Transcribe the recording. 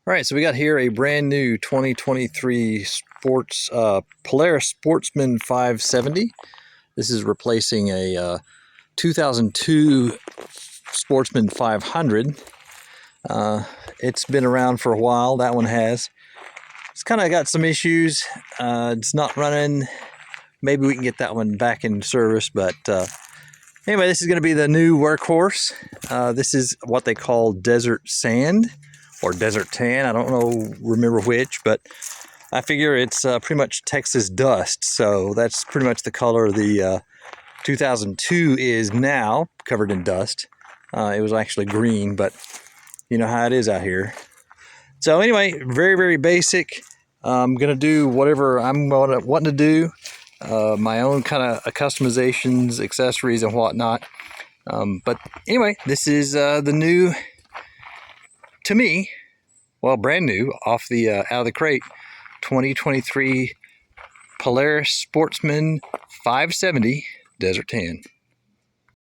All right, so we got here a brand new 2023 Polaris Sportsman 570. This is replacing a 2002 Sportsman 500. It's been around for a while. That one has. It's kind of got some issues. It's not running. Maybe we can get that one back in service, but anyway, this is going to be the new workhorse. This is what they call desert sand or desert tan. I don't remember which, but I figure it's pretty much Texas dust. So that's pretty much the color the 2002 is now, covered in dust. It was actually green, but you know how it is out here. So anyway, very, very basic. I'm going to do whatever I'm wanting to do. My own kind of customizations, accessories, and whatnot. But anyway, this is the new, to me, well, brand new, off the out of the crate, 2023 Polaris Sportsman 570 Desert Tan.